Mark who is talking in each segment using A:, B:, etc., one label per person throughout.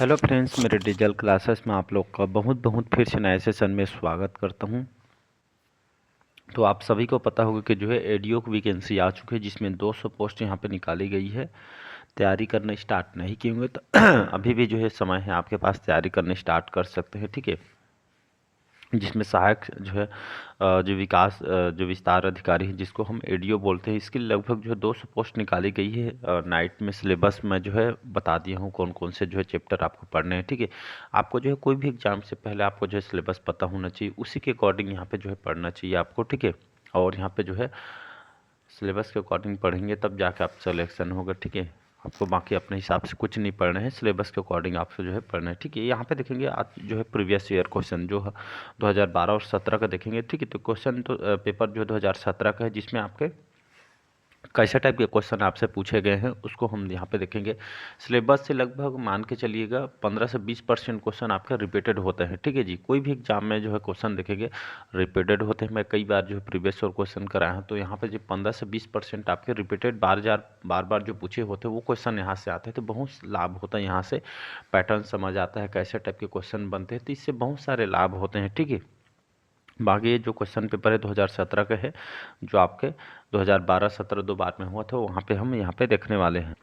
A: Hello friends, मेरे digital classes में आप लोग का बहुत बहुत फिर से नए सेशन में स्वागत करता हूं। तो आप सभी को पता होगा कि जो है एडीओ की वैकेंसी आ चुकी है, जिसमें 200 पोस्ट यहां पे निकाली गई है। तैयारी करना स्टार्ट नहीं किए होंगे तो अभी भी जो है समय है, आपके पास तैयारी करने स्टार्ट कर सकते हैं। ठीक है, जिसमें सहायक जो है जो विस्तार अधिकारी है, जिसको हम एडीओ बोलते हैं, इसकी लगभग जो है 200 पोस्ट निकाली गई है। नाइट में सिलेबस में जो है बता दिया हूँ कौन कौन से जो है चैप्टर आपको पढ़ने हैं। ठीक है, आपको जो है कोई भी एग्जाम से पहले आपको जो है सिलेबस पता होना चाहिए, उसी के अकॉर्डिंग यहाँ पे जो है पढ़ना चाहिए आपको। ठीक है, और यहाँ पे जो है सिलेबस के अकॉर्डिंग पढ़ेंगे तब जाके आप सिलेक्शन होगा। ठीक है, आपको बाकी अपने हिसाब से कुछ नहीं पढ़ना है, सिलेबस के अकॉर्डिंग आपसे जो है पढ़ना है। ठीक है, यहाँ पे देखेंगे आप जो है प्रीवियस ईयर क्वेश्चन जो 2012 और 17 का देखेंगे। ठीक है, तो क्वेश्चन तो पेपर जो है 2017 का है, जिसमें आपके कैसे टाइप के क्वेश्चन आपसे पूछे गए हैं उसको हम यहाँ पे देखेंगे। सिलेबस से लगभग मान के चलिएगा 15 से 20% क्वेश्चन आपके रिपीटेड होते हैं। ठीक है जी, कोई भी एग्जाम में जो है क्वेश्चन देखेंगे रिपीटेड होते हैं। मैं कई बार जो है प्रीवियस और क्वेश्चन कराया हूँ, तो यहाँ पे जो 15 से 20% आपके रिपीटेड बार बार जो पूछे होते हैं वो क्वेश्चन यहाँ से आते हैं, तो बहुत लाभ होता है। यहाँ से पैटर्न समझ आता है, कैसे टाइप के क्वेश्चन बनते हैं, तो इससे बहुत सारे लाभ होते हैं। ठीक है, बाकी ये जो क्वेश्चन पेपर है 2017 का है, जो आपके 2012-17 दो बार में हुआ था, वहाँ पे हम यहाँ पे देखने वाले हैं।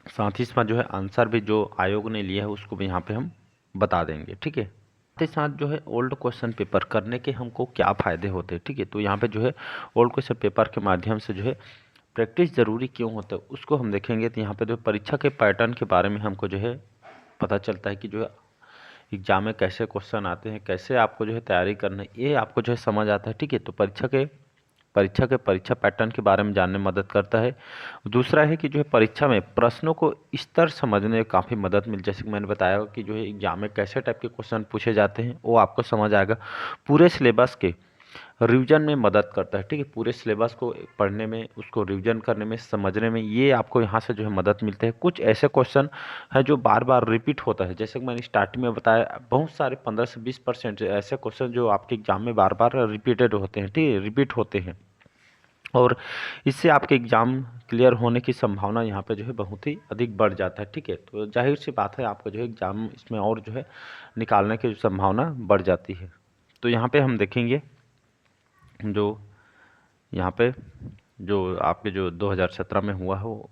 A: साथ ही इसमें जो है आंसर भी जो आयोग ने लिया है उसको भी यहाँ पे हम बता देंगे। ठीक है, साथ ही साथ जो है ओल्ड क्वेश्चन पेपर करने के हमको क्या फ़ायदे होते हैं। ठीक है, तो यहाँ पे जो है ओल्ड क्वेश्चन पेपर के माध्यम से जो है प्रैक्टिस ज़रूरी क्यों होता है उसको हम देखेंगे। तो यहाँ पे जो परीक्षा के पैटर्न के बारे में हमको जो है पता चलता है कि जो है एग्जाम में कैसे क्वेश्चन आते हैं, कैसे आपको जो है तैयारी करना है, ये आपको जो है समझ आता है। ठीक है, तो परीक्षा पैटर्न के बारे में जानने में मदद करता है। दूसरा है कि जो है परीक्षा में प्रश्नों को स्तर समझने में काफ़ी मदद मिल, जैसे कि मैंने बताया कि जो है एग्जाम में कैसे टाइप के क्वेश्चन पूछे जाते हैं वो आपको समझ आएगा। पूरे सिलेबस के रिवीजन में मदद करता है। ठीक है, पूरे सिलेबस को पढ़ने में, उसको रिवीजन करने में, समझने में, ये आपको यहाँ से जो है मदद मिलते हैं। कुछ ऐसे क्वेश्चन है जो बार बार रिपीट होता है, जैसे कि मैंने स्टार्टिंग में बताया, बहुत सारे 15 से 20% ऐसे क्वेश्चन जो आपके एग्जाम में बार बार रिपीटेड होते हैं। ठीक है, रिपीट होते हैं, और इससे आपके एग्ज़ाम क्लियर होने की संभावना यहाँ पे जो है बहुत ही अधिक बढ़ जाता है। ठीक है, तो जाहिर सी बात है आपको जो है एग्ज़ाम इसमें और जो है निकालने की संभावना बढ़ जाती है। तो यहाँ पे हम देखेंगे जो यहाँ पे जो आपके जो 2017 में हुआ हो,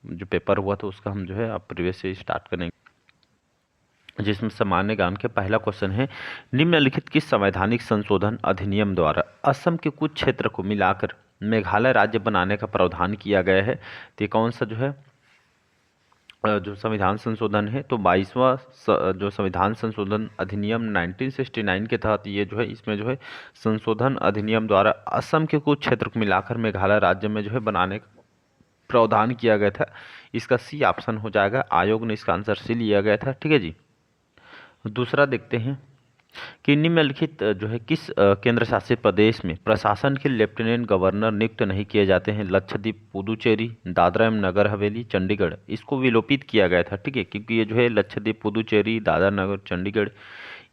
A: जो पेपर हुआ था, उसका हम जो है आप प्रीवियस से स्टार्ट करेंगे, जिसमें सामान्य ज्ञान के पहला क्वेश्चन है, निम्नलिखित किस संवैधानिक संशोधन अधिनियम द्वारा असम के कुछ क्षेत्र को मिलाकर मेघालय राज्य बनाने का प्रावधान किया गया है। तो ये कौन सा जो है जो संविधान संशोधन है, तो 22वां जो संविधान संशोधन अधिनियम 1969 के तहत ये जो है, इसमें जो है संशोधन अधिनियम द्वारा असम के कुछ क्षेत्र को मिलाकर मेघालय राज्य में जो है बनाने का प्रावधान किया गया था। इसका सी ऑप्शन हो जाएगा, आयोग ने इसका आंसर सी लिया गया था। ठीक है जी, दूसरा देखते हैं कि निम्नलिखित जो है किस केंद्र शासित प्रदेश में प्रशासन के लेफ्टिनेंट गवर्नर नियुक्त नहीं किए जाते हैं। लक्षद्वीप, पुदुचेरी, दादरा एवं नगर हवेली, चंडीगढ़, इसको विलोपित किया गया था। ठीक है, क्योंकि ये जो है लक्षद्वीप, पुदुचेरी, दादरा नगर, चंडीगढ़,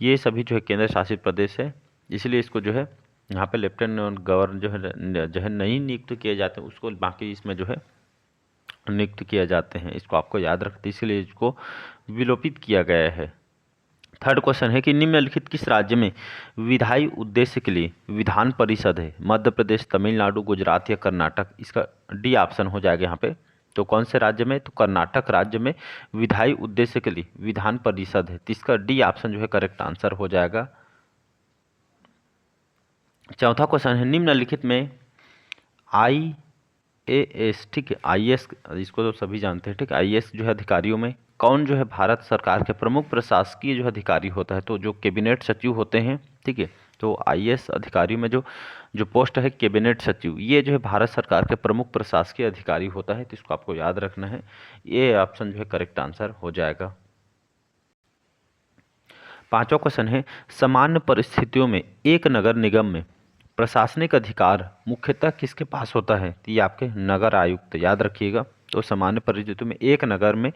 A: ये सभी जो है केंद्र शासित प्रदेश है, इसलिए इसको जो है यहाँ पे लेफ्टिनेंट गवर्नर जो है नहीं नियुक्त किए जाते, उसको बाकी इसमें जो है नियुक्त किए जाते हैं। इसको आपको याद रखते, इसलिए इसको विलोपित किया गया है। थर्ड क्वेश्चन है कि निम्नलिखित किस राज्य में विधायी उद्देश्य के लिए विधान परिषद है। मध्य प्रदेश, तमिलनाडु, गुजरात या कर्नाटक, इसका डी ऑप्शन हो जाएगा यहाँ पे। तो कौन से राज्य में, तो कर्नाटक राज्य में विधायी उद्देश्य के लिए विधान परिषद है, तो इसका डी ऑप्शन जो है करेक्ट आंसर हो जाएगा। चौथा क्वेश्चन है, निम्नलिखित में आईएएस, ठीक है, आईएएस इसको तो सभी जानते हैं। ठीक है, आईएएस जो है अधिकारियों में कौन जो है भारत सरकार के प्रमुख प्रशासकीय जो अधिकारी होता है, तो जो कैबिनेट सचिव होते हैं। ठीक है, तो आईएएस अधिकारियों में जो जो पोस्ट है कैबिनेट सचिव, ये जो है भारत सरकार के प्रमुख प्रशासकीय अधिकारी होता है, तो इसको आपको याद रखना है। ये ऑप्शन जो है करेक्ट आंसर हो जाएगा। पांचवा क्वेश्चन है, सामान्य परिस्थितियों में एक नगर निगम में प्रशासनिक अधिकार मुख्यतः किसके पास होता है। तो ये आपके नगर आयुक्त, याद रखिएगा। तो सामान्य परिस्थितियों में एक नगर में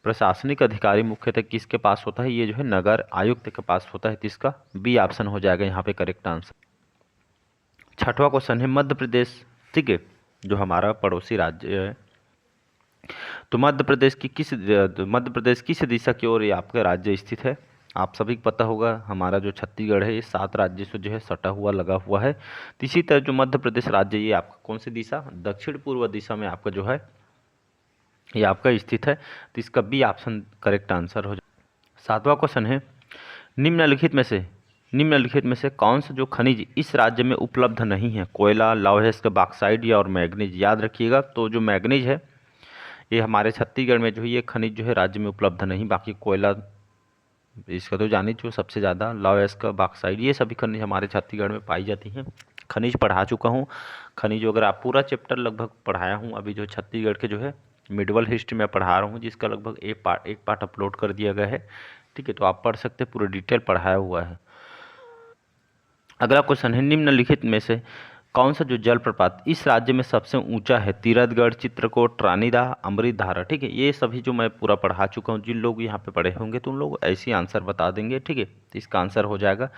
A: प्रशासनिक अधिकारी मुख्यतः किसके पास होता है, ये जो है नगर आयुक्त के पास होता है, तो इसका बी ऑप्शन हो जाएगा यहाँ पे करेक्ट आंसर। छठवां क्वेश्चन है, मध्य प्रदेश, ठीक है, जो हमारा पड़ोसी राज्य है, तो मध्य प्रदेश किस दिशा की ओर ये आपका राज्य स्थित है? आप सभी को पता होगा हमारा जो छत्तीसगढ़ है ये 7 राज्यों से जो है सटा हुआ लगा हुआ है। तो इसी तरह जो मध्य प्रदेश राज्य ये आपका कौन सी दिशा, दक्षिण पूर्व दिशा में आपका जो है ये आपका स्थित है। तो इसका बी ऑप्शन करेक्ट आंसर हो जाए। 7वां क्वेश्चन है, निम्नलिखित में से कौन सा जो खनिज इस राज्य में उपलब्ध नहीं है? कोयला, लौह अयस्क, बॉक्साइट या और मैग्नीज। याद रखिएगा, तो जो मैग्नीज है ये हमारे छत्तीसगढ़ में जो है ये खनिज जो है राज्य में उपलब्ध नहीं। बाकी कोयला इसका तो जानी जो सबसे ज़्यादा, लौह अयस्क, बॉक्साइट, ये सभी खनिज हमारे छत्तीसगढ़ में पाई जाती हैं। खनिज पढ़ा चुका हूँ, खनिज अगर आप पूरा चैप्टर लगभग पढ़ाया हूँ। अभी जो छत्तीसगढ़ के जो है मिडवल हिस्ट्री में पढ़ा रहा हूँ, जिसका लगभग एक पार्ट अपलोड कर दिया गया है। ठीक है, तो आप पढ़ सकते हैं, पूरा डिटेल पढ़ाया हुआ है। अगला क्वेश्चन है, निम्नलिखित में से कौन सा जो जलप्रपात इस राज्य में सबसे ऊंचा है? तीरथगढ़, चित्रकूट, रानीदा, अमृतधारा। ठीक है, ये सभी जो मैं पूरा पढ़ा चुका हूँ, जिन लोग यहाँ पे पढ़े होंगे तो उन लोग ऐसे ही आंसर बता देंगे। ठीक है, तो इसका आंसर हो जाएगा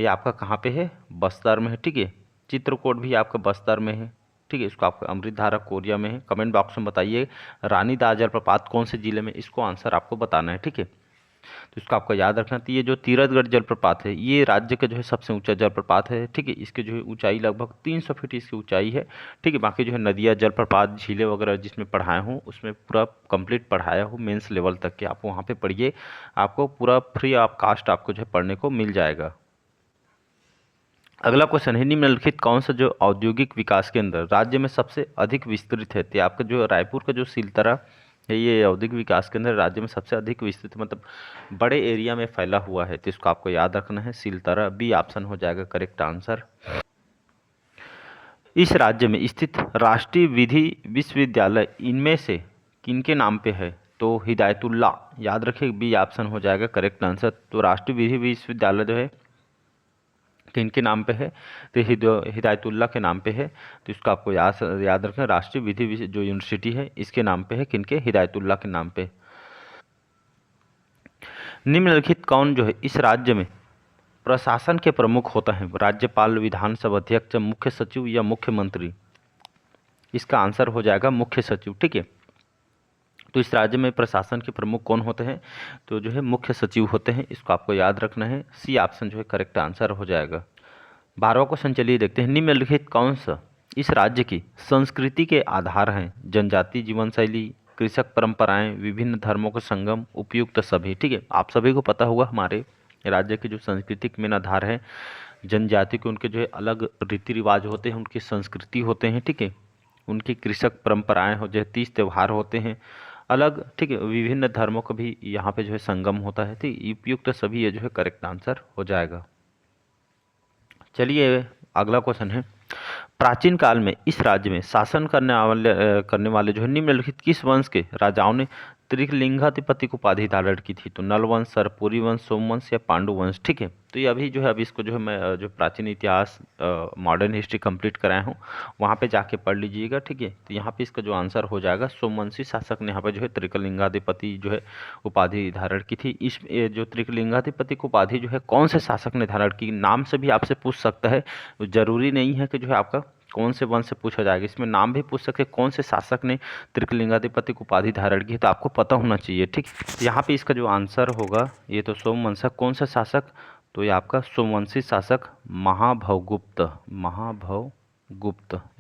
A: ये आपका कहाँ पे है? बस्तर में है। ठीक है, चित्रकूट भी आपका बस्तर में है। ठीक है, इसको आपका अमृतधारा कोरिया में है। कमेंट बॉक्स में बताइए रानीदा जलप्रपात कौन से जिले में, इसको आंसर आपको बताना है। ठीक है, तो इसको आपको याद रखना। तो ये जो तीरथगढ़ जलप्रपात है ये राज्य का जो है सबसे ऊंचा जलप्रपात है। ठीक है, इसके जो है ऊंचाई लगभग 300 फीट इसकी ऊंचाई है। ठीक है, बाकी जो है नदियाँ, जलप्रपात, झीलें वगैरह जिसमें पढ़ाया हूँ उसमें पूरा कंप्लीट पढ़ाया हूँ, मेंस लेवल तक के। आप वहाँ पे पढ़िए, आपको पूरा फ्री ऑफ कास्ट आपको जो है पढ़ने को मिल जाएगा। अगला क्वेश्चन है, निम्नलिखित कौन सा जो औद्योगिक विकास के अंदर राज्य में सबसे अधिक विस्तृत है? तो आपका जो रायपुर का जो सिलतरा है ये औद्योगिक विकास के अंदर राज्य में सबसे अधिक विस्तृत मतलब बड़े एरिया में फैला हुआ है। तो इसको आपको याद रखना है, सिलतरा। बी ऑप्शन हो जाएगा करेक्ट आंसर। इस राज्य में स्थित राष्ट्रीय विधि विश्वविद्यालय इनमें से किनके नाम पे है? तो हिदायतुल्ला। याद रखिए, बी ऑप्शन हो जाएगा करेक्ट आंसर। तो राष्ट्रीय विधि विश्वविद्यालय जो है किनके नाम पे है? तो हिदायतुल्ला के नाम पे है। तो इसको आपको याद रखना, राष्ट्रीय विधि जो यूनिवर्सिटी है इसके नाम पे है। किनके? हिदायतुल्ला के नाम पे। निम्नलिखित कौन जो है इस राज्य में प्रशासन के प्रमुख होता है? राज्यपाल, विधानसभा अध्यक्ष, मुख्य सचिव या मुख्यमंत्री। इसका आंसर हो जाएगा मुख्य सचिव। ठीक है, तो इस राज्य में प्रशासन के प्रमुख कौन होते हैं? तो जो है मुख्य सचिव होते हैं। इसको आपको याद रखना है, सी ऑप्शन जो है करेक्ट आंसर हो जाएगा। 12वां क्वेश्चन चलिए देखते हैं, निम्नलिखित कौन सा इस राज्य की संस्कृति के आधार हैं? जनजाति जीवन शैली, कृषक परंपराएं, विभिन्न धर्मों का संगम, उपयुक्त सभी। ठीक है, आप सभी को पता होगा हमारे राज्य के जो सांस्कृतिक मेन आधार है जनजाति के, उनके जो है अलग रीति रिवाज होते हैं, उनकी संस्कृति होते हैं। ठीक है, उनकी कृषक परंपराएं हो, जो 30 त्यौहार होते हैं अलग। ठीक है, विभिन्न धर्मों का भी यहाँ पे जो है संगम होता है। ठीक, उपयुक्त सभी ये जो है करेक्ट आंसर हो जाएगा। चलिए अगला क्वेश्चन है, प्राचीन काल में इस राज्य में शासन करने वाले जो है निम्नलिखित किस वंश के राजाओं ने त्रिकलिंगाधिपति को उपाधि धारण की थी? तो नल वंश, सरपुरी वंश, सोमवंश या पांडु वंश। ठीक है, तो ये अभी जो है अभी इसको जो है मैं जो प्राचीन इतिहास मॉडर्न हिस्ट्री कंप्लीट कराया हूँ वहाँ पे जाके पढ़ लीजिएगा। ठीक है, तो यहाँ पे इसका जो आंसर हो जाएगा सोमवंशी शासक ने यहाँ पे जो है त्रिकलिंगाधिपति जो है उपाधि धारण की थी। इस जो त्रिकलिंगाधिपति को उपाधि जो है कौन से शासक ने धारण की? नाम से भी आपसे पूछ सकता है, जरूरी नहीं है कि जो है आपका कौन से वंश से पूछा जाएगा, इसमें नाम भी पूछ सकते हैं कौन से शासक ने त्रिकलिंगाधिपति को उपाधि धारण की, तो आपको पता होना चाहिए। ठीक, यहाँ पे इसका जो आंसर होगा ये तो सोमवंशक। कौन सा शासक? तो ये आपका सोमवंशी शासक महाभवगुप्त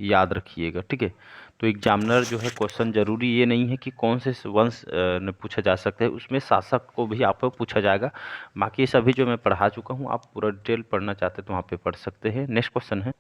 A: याद रखिएगा। ठीक है, तो एग्जामिनर जो है क्वेश्चन जरूरी ये नहीं है कि कौन से वंश ने पूछा जा सकता है, उसमें शासक को भी आपको पूछा जाएगा। बाकी सभी जो मैं पढ़ा चुका हूँ, आप पूरा डिटेल पढ़ना चाहते हैं तो वहाँ पे पढ़ सकते हैं। नेक्स्ट क्वेश्चन है,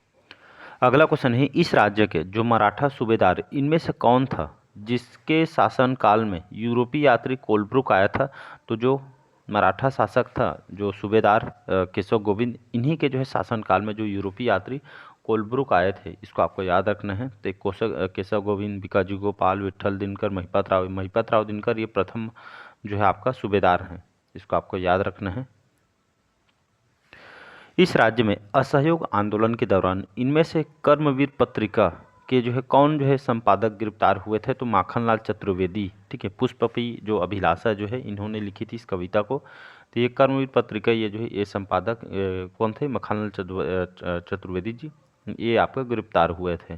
A: अगला क्वेश्चन है, इस राज्य के जो मराठा सूबेदार इनमें से कौन था जिसके शासन काल में यूरोपीय यात्री कोलब्रुक आया था? तो जो मराठा शासक था, जो सूबेदार केशव गोविंद, इन्हीं के जो है शासन काल में जो यूरोपीय यात्री कोलब्रुक आए थे, इसको आपको याद रखना है। तो केशव गोविंद, भिकाजी गोपाल, विट्ठल दिनकर, महिपत राव दिनकर, ये प्रथम जो है आपका सूबेदार हैं। इसको आपको याद रखना है। इस राज्य में असहयोग आंदोलन के दौरान इनमें से कर्मवीर पत्रिका के जो है कौन जो है संपादक गिरफ्तार हुए थे? तो माखनलाल चतुर्वेदी। ठीक है, पुष्पपी जो अभिलाषा जो है इन्होंने लिखी थी इस कविता को। तो ये कर्मवीर पत्रिका ये जो है ये संपादक कौन थे? माखनलाल चतुर्वेदी जी, ये आपका गिरफ्तार हुए थे।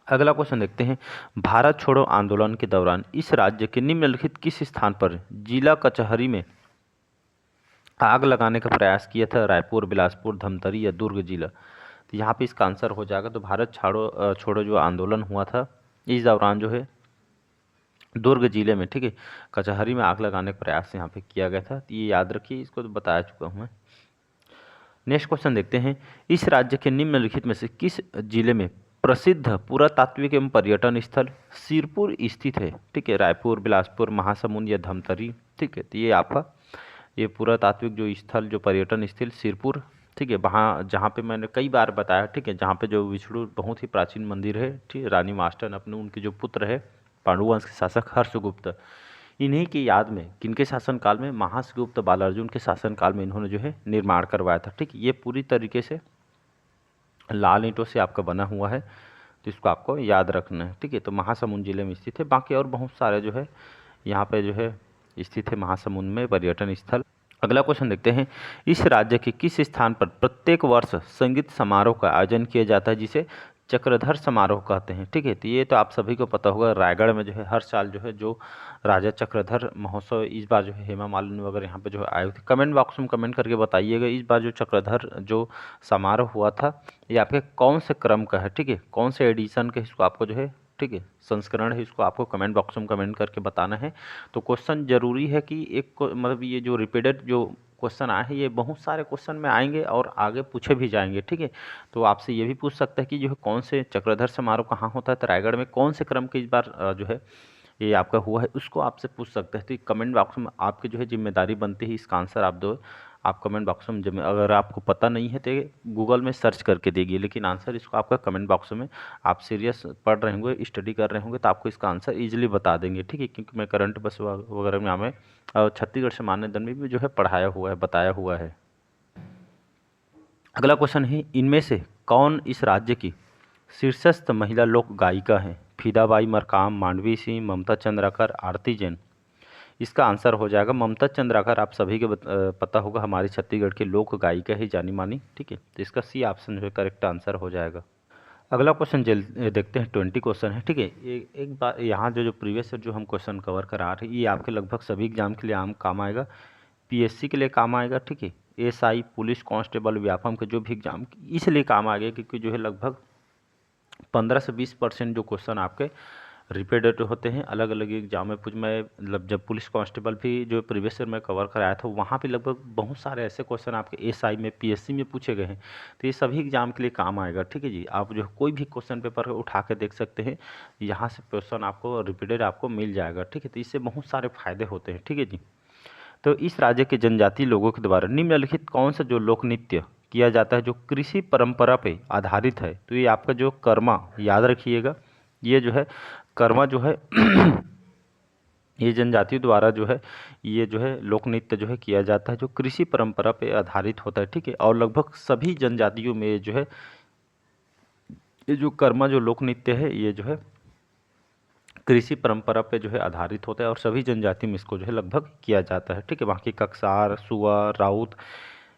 A: अगला क्वेश्चन देखते हैं, भारत छोड़ो आंदोलन के दौरान इस राज्य के निम्नलिखित किस स्थान पर जिला कचहरी में आग लगाने का प्रयास किया था? रायपुर, बिलासपुर, धमतरी या दुर्ग जिला? तो यहाँ पे इसका आंसर हो जाएगा, तो भारत छोड़ो जो आंदोलन हुआ था इस दौरान जो है दुर्ग जिले में, ठीक है, कचहरी में आग लगाने का प्रयास यहाँ पे किया गया था। तो ये याद रखिए, इसको तो बताया चुका हूँ मैं। नेक्स्ट क्वेश्चन देखते हैं, इस राज्य के निम्नलिखित में से किस जिले में प्रसिद्ध पुरातात्विक एवं पर्यटन स्थल सिरपुर स्थित है? ठीक है, रायपुर, बिलासपुर, महासमुंद या धमतरी? ठीक है, तो ये आपका ये पुरातात्विक जो स्थल, जो पर्यटन स्थल सिरपुर, ठीक है, वहाँ जहाँ पे मैंने कई बार बताया, ठीक है, जहाँ पे जो विष्णु बहुत ही प्राचीन मंदिर है, ठीक है, रानी मास्टर अपने उनके जो पुत्र है पांडुवंश के शासक हर्षगुप्त, इन्हीं की याद में किनके शासनकाल में? महासगुप्त बालार्जुन के शासनकाल में इन्होंने जो है निर्माण करवाया था। ठीक, ये पूरी तरीके से लाल ईंटों से आपका बना हुआ है, तो इसको आपको याद रखना है। ठीक है, तो महासमुंद जिले में स्थित है। बाकी और बहुत सारे जो है यहाँ पे जो है स्थित है महासमुंद में पर्यटन स्थल। अगला क्वेश्चन देखते हैं, इस राज्य के किस स्थान पर प्रत्येक वर्ष संगीत समारोह का आयोजन किया जाता है जिसे चक्रधर समारोह कहते हैं? ठीक है, तो ये तो आप सभी को पता होगा, रायगढ़ में जो है हर साल जो है जो राजा चक्रधर महोत्सव, इस बार जो है हेमा मालिनी वगैरह यहाँ पे जो है आए थे। कमेंट बॉक्स में कमेंट करके बताइएगा, इस बार जो चक्रधर जो समारोह हुआ था ये आपके कौन से क्रम का है? ठीक है, कौन से एडिशन का, इसको आपको जो है, ठीक है, संस्करण है, इसको आपको कमेंट बॉक्स में कमेंट करके बताना है। तो क्वेश्चन जरूरी है कि एक को मतलब ये जो रिपीटेड जो क्वेश्चन आए हैं ये बहुत सारे क्वेश्चन में आएंगे और आगे पूछे भी जाएंगे। ठीक है, तो आपसे ये भी पूछ सकता है कि जो है कौन से चक्रधर समारोह कहाँ होता है, तो रायगढ़ में कौन से क्रम के इस बार जो है ये आपका हुआ है, उसको आपसे पूछ सकते हैं। तो कमेंट बॉक्स में आपकी जो है जिम्मेदारी बनती है इसका आंसर आप दो। आप कमेंट बॉक्स में अगर आपको पता नहीं है तो गूगल में सर्च करके देगी, लेकिन आंसर इसको आपका कमेंट बॉक्स में, आप सीरियस पढ़ रहे होंगे, स्टडी कर रहे होंगे तो आपको इसका आंसर इजीली बता देंगे। ठीक है, क्योंकि मैं करंट बस वगैरह में हमें छत्तीसगढ़ सामान्य दंड में भी जो है पढ़ाया हुआ है, बताया हुआ है। अगला क्वेश्चन है, इनमें से कौन इस राज्य की शीर्षस्थ महिला लोक गायिका है? फीदाबाई मरकाम, मांडवी सिंह, ममता चंद्राकर, आरती जैन? इसका आंसर हो जाएगा ममता चंद्राकर। आप सभी के पता होगा हमारी छत्तीसगढ़ की लोक गायिका है, जानी मानी। ठीक है, तो इसका सी ऑप्शन जो है करेक्ट आंसर हो जाएगा। अगला क्वेश्चन देखते हैं, 20 क्वेश्चन है। ठीक है, एक बार यहाँ जो प्रीवियस जो हम क्वेश्चन कवर करा रहे हैं ये आपके लगभग सभी एग्जाम के लिए आम काम आएगा, पीएससी के लिए काम आएगा। ठीक है, एसआई, पुलिस कांस्टेबल, व्यापम के जो भी एग्जाम इसलिए काम आएगा क्योंकि जो है लगभग 15 से 20% जो क्वेश्चन आपके रिपीटेड होते हैं अलग अलग एग्जाम में। मैं मतलब जब पुलिस कांस्टेबल भी जो प्रीवियस ईयर में कवर कराया था वहाँ पे लगभग बहुत सारे ऐसे क्वेश्चन आपके एसआई में, पीएससी में पूछे गए हैं, तो ये सभी एग्जाम के लिए काम आएगा। ठीक है जी, आप जो कोई भी क्वेश्चन पेपर उठा के देख सकते हैं, यहाँ से क्वेश्चन आपको रिपीटेड आपको मिल जाएगा। ठीक है, तो इससे बहुत सारे फायदे होते हैं। ठीक है जी, तो इस राज्य के जनजातीय लोगों के द्वारा निम्नलिखित कौन सा जो लोक नृत्य किया जाता है जो कृषि परंपरा पे आधारित है? तो ये आपका जो कर्मा, याद रखिएगा, ये जो है कर्मा जो है ये जनजातियों द्वारा जो है ये जो है लोक नृत्य जो है किया जाता है जो कृषि परंपरा पे आधारित होता है। ठीक है, और लगभग सभी जनजातियों में जो है ये जो कर्मा जो लोक नृत्य है ये जो है कृषि परंपरा पे जो है आधारित होता है और सभी जनजाति में इसको जो है लगभग किया जाता है। ठीक है, बाकी कक्सार, सुआ, राउत,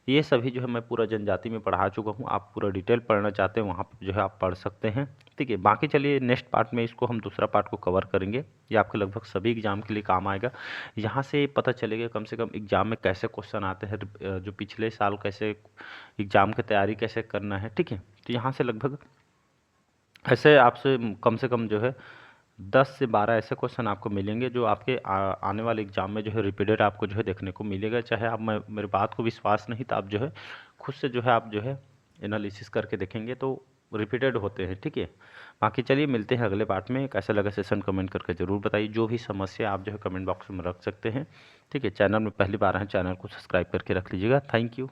A: ये सभी जो है मैं पूरा जनजाति में पढ़ा चुका हूँ। आप पूरा डिटेल पढ़ना चाहते हैं वहाँ पे जो है आप पढ़ सकते हैं। ठीक है, बाकी चलिए नेक्स्ट पार्ट में इसको हम दूसरा पार्ट को कवर करेंगे। ये आपके लगभग सभी एग्जाम के लिए काम आएगा। यहाँ से पता चलेगा कम से कम एग्जाम में कैसे क्वेश्चन आते हैं, जो पिछले साल कैसे एग्जाम की तैयारी कैसे करना है। ठीक है, तो यहाँ से लगभग ऐसे आपसे कम से कम जो है 10 से 12 ऐसे क्वेश्चन आपको मिलेंगे जो आपके आने वाले एग्जाम में जो है रिपीटेड आपको जो है देखने को मिलेगा। चाहे आप मेरे बात को विश्वास नहीं तो आप जो है खुद से जो है आप जो है एनालिसिस करके देखेंगे तो रिपीटेड होते हैं। ठीक है, बाकी चलिए मिलते हैं अगले पार्ट में। कैसा लगा सेशन कमेंट करके ज़रूर बताइए। जो भी समस्या आप जो है कमेंट बॉक्स में रख सकते हैं। ठीक है, चैनल में पहली बार हैं, चैनल को सब्सक्राइब करके रख लीजिएगा। Thank you.